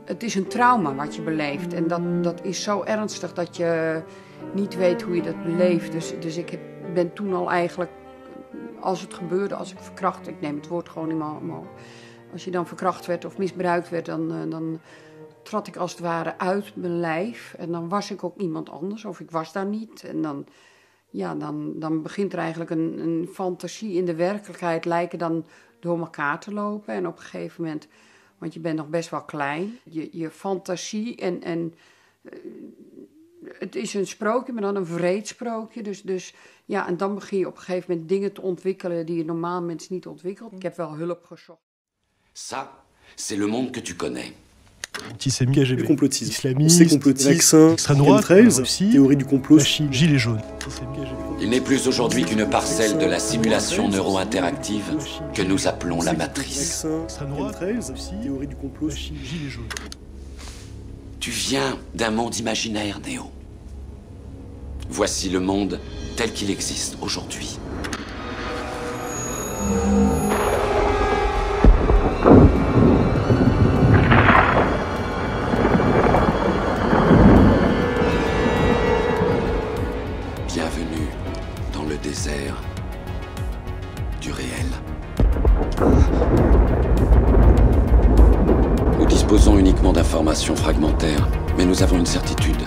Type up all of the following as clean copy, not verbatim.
Het is een trauma wat je beleeft. En dat is zo ernstig dat je niet weet hoe je dat beleeft. Dus ik ben toen al eigenlijk, als het gebeurde, als ik verkracht... Ik neem het woord gewoon in mijn mond. Als je dan verkracht werd of misbruikt werd, dan trad ik als het ware uit mijn lijf. En dan was ik ook iemand anders, of ik was daar niet. En dan begint er eigenlijk een fantasie in de werkelijkheid... lijken dan door elkaar te lopen. En op een gegeven moment, want je bent nog best wel klein... je fantasie en het is een sprookje, maar dan een wreed sprookje. Dus en dan begin je op een gegeven moment dingen te ontwikkelen... die je normaal mens niet ontwikkelt. Ik heb wel hulp gezocht. Ça, c'est le monde que tu connais. Antisémite, KGB, complotisme, islamiste, vaccin, extrême droite, chemtrails, Russie, théorie du complot, la Chine, gilets jaunes. Il n'est plus aujourd'hui qu'une parcelle de la simulation neuro-interactive que nous appelons la matrice. vaccin, Extrême droite, chemtrails, Russie, théorie du complot. la Chine, gilets jaunes. Tu viens d'un monde imaginaire, Néo. Voici le monde tel qu'il existe aujourd'hui. Bienvenue dans le désert du réel. Nous disposons uniquement d'informations fragmentaires, mais nous avons une certitude.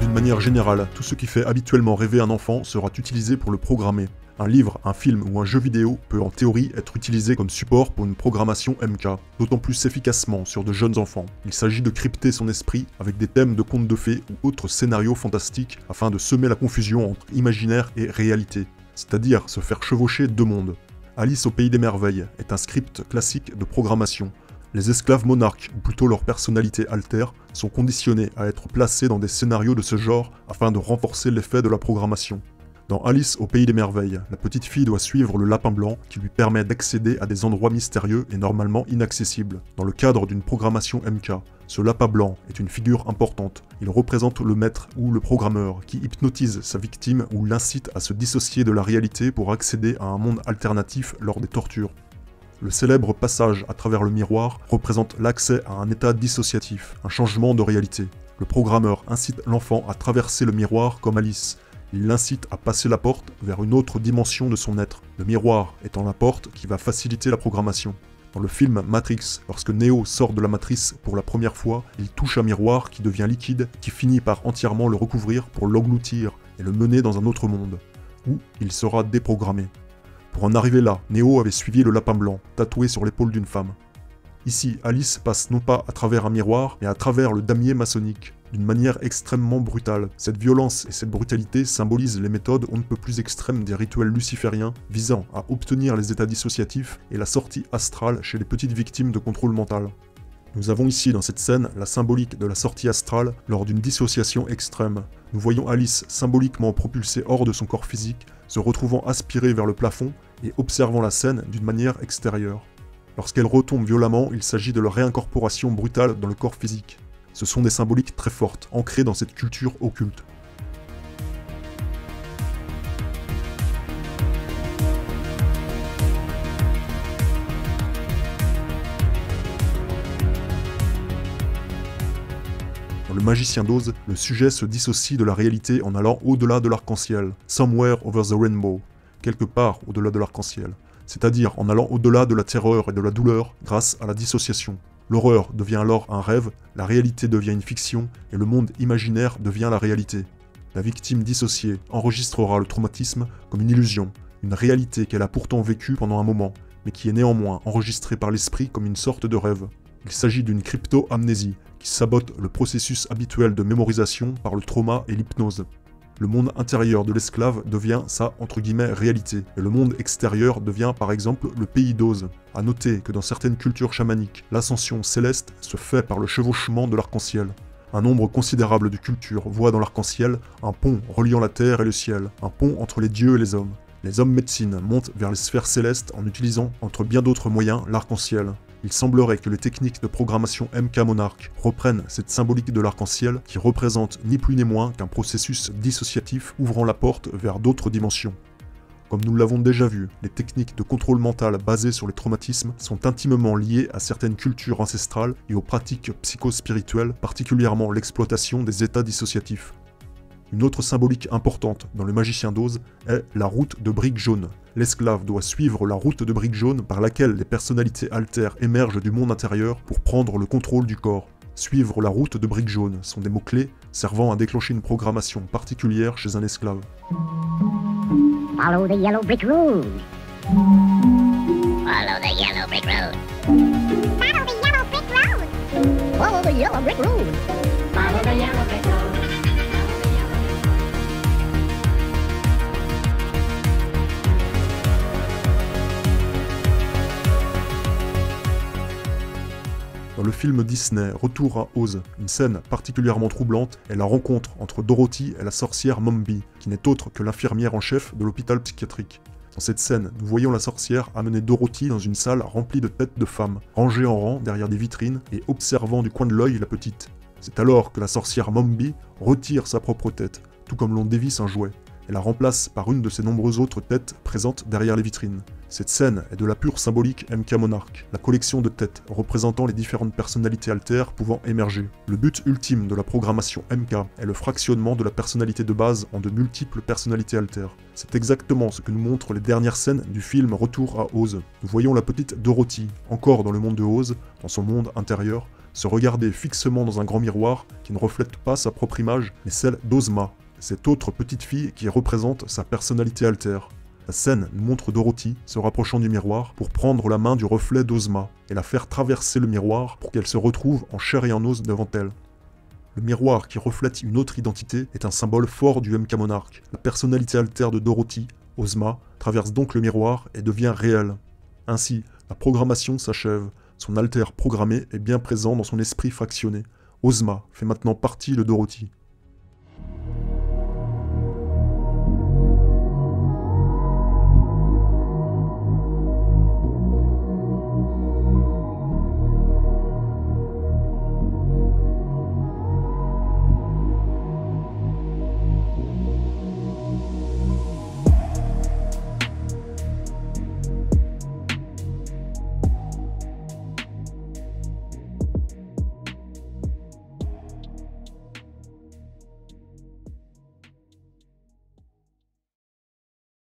De manière générale, tout ce qui fait habituellement rêver un enfant sera utilisé pour le programmer. Un livre, un film ou un jeu vidéo peut en théorie être utilisé comme support pour une programmation MK, d'autant plus efficacement sur de jeunes enfants. Il s'agit de crypter son esprit avec des thèmes de contes de fées ou autres scénarios fantastiques afin de semer la confusion entre imaginaire et réalité, c'est-à-dire se faire chevaucher deux mondes. Alice au pays des merveilles est un script classique de programmation. Les esclaves monarques, ou plutôt leur personnalité altère, sont conditionnés à être placés dans des scénarios de ce genre afin de renforcer l'effet de la programmation. Dans Alice au pays des merveilles, la petite fille doit suivre le lapin blanc qui lui permet d'accéder à des endroits mystérieux et normalement inaccessibles. Dans le cadre d'une programmation MK, ce lapin blanc est une figure importante. Il représente le maître ou le programmeur qui hypnotise sa victime ou l'incite à se dissocier de la réalité pour accéder à un monde alternatif lors des tortures. Le célèbre passage à travers le miroir représente l'accès à un état dissociatif, un changement de réalité. Le programmeur incite l'enfant à traverser le miroir comme Alice. Il l'incite à passer la porte vers une autre dimension de son être, le miroir étant la porte qui va faciliter la programmation. Dans le film Matrix, lorsque Neo sort de la matrice pour la première fois, il touche un miroir qui devient liquide, qui finit par entièrement le recouvrir pour l'engloutir et le mener dans un autre monde, où il sera déprogrammé. Pour en arriver là, Neo avait suivi le lapin blanc, tatoué sur l'épaule d'une femme. Ici, Alice passe non pas à travers un miroir, mais à travers le damier maçonnique, d'une manière extrêmement brutale. Cette violence et cette brutalité symbolisent les méthodes on ne peut plus extrêmes des rituels lucifériens visant à obtenir les états dissociatifs et la sortie astrale chez les petites victimes de contrôle mental. Nous avons ici dans cette scène la symbolique de la sortie astrale lors d'une dissociation extrême. Nous voyons Alice symboliquement propulsée hors de son corps physique, se retrouvant aspirée vers le plafond et observant la scène d'une manière extérieure. Lorsqu'elle retombe violemment, il s'agit de la réincorporation brutale dans le corps physique. Ce sont des symboliques très fortes, ancrées dans cette culture occulte. Dans Le Magicien d'Oz, le sujet se dissocie de la réalité en allant au-delà de l'arc-en-ciel, somewhere over the rainbow, quelque part au-delà de l'arc-en-ciel, c'est-à-dire en allant au-delà de la terreur et de la douleur grâce à la dissociation. L'horreur devient alors un rêve, la réalité devient une fiction, et le monde imaginaire devient la réalité. La victime dissociée enregistrera le traumatisme comme une illusion, une réalité qu'elle a pourtant vécue pendant un moment, mais qui est néanmoins enregistrée par l'esprit comme une sorte de rêve. Il s'agit d'une crypto-amnésie, qui sabote le processus habituel de mémorisation par le trauma et l'hypnose. Le monde intérieur de l'esclave devient sa « réalité » et le monde extérieur devient par exemple le pays d'Oz. A noter que dans certaines cultures chamaniques, l'ascension céleste se fait par le chevauchement de l'arc-en-ciel. Un nombre considérable de cultures voit dans l'arc-en-ciel un pont reliant la terre et le ciel, un pont entre les dieux et les hommes. Les hommes médecine montent vers les sphères célestes en utilisant, entre bien d'autres moyens, l'arc-en-ciel. Il semblerait que les techniques de programmation MK Monarch reprennent cette symbolique de l'arc-en-ciel qui représente ni plus ni moins qu'un processus dissociatif ouvrant la porte vers d'autres dimensions. Comme nous l'avons déjà vu, les techniques de contrôle mental basées sur les traumatismes sont intimement liées à certaines cultures ancestrales et aux pratiques psychospirituelles, particulièrement l'exploitation des états dissociatifs. Une autre symbolique importante dans le Magicien d'Oz est la route de briques jaunes. L'esclave doit suivre la route de briques jaunes par laquelle les personnalités altères émergent du monde intérieur pour prendre le contrôle du corps. Suivre la route de briques jaunes sont des mots-clés servant à déclencher une programmation particulière chez un esclave. Follow the yellow brick road. Follow the yellow brick road. Follow the yellow brick road. Follow the yellow brick road. Follow the yellow brick road. Dans le film Disney Retour à Oz, une scène particulièrement troublante est la rencontre entre Dorothy et la sorcière Mombi, qui n'est autre que l'infirmière en chef de l'hôpital psychiatrique. Dans cette scène, nous voyons la sorcière amener Dorothy dans une salle remplie de têtes de femmes, rangées en rang derrière des vitrines et observant du coin de l'œil la petite. C'est alors que la sorcière Mombi retire sa propre tête, tout comme l'on dévisse un jouet, et la remplace par une de ses nombreuses autres têtes présentes derrière les vitrines. Cette scène est de la pure symbolique MK Monarch, la collection de têtes représentant les différentes personnalités altères pouvant émerger. Le but ultime de la programmation MK est le fractionnement de la personnalité de base en de multiples personnalités altères. C'est exactement ce que nous montrent les dernières scènes du film Retour à Oz. Nous voyons la petite Dorothy, encore dans le monde de Oz, dans son monde intérieur, se regarder fixement dans un grand miroir qui ne reflète pas sa propre image, mais celle d'Ozma, cette autre petite fille qui représente sa personnalité altère. La scène nous montre Dorothy se rapprochant du miroir pour prendre la main du reflet d'Ozma et la faire traverser le miroir pour qu'elle se retrouve en chair et en os devant elle. Le miroir qui reflète une autre identité est un symbole fort du MK Monarch. La personnalité altère de Dorothy, Ozma, traverse donc le miroir et devient réelle. Ainsi, la programmation s'achève. Son altère programmé est bien présent dans son esprit fractionné. Ozma fait maintenant partie de Dorothy.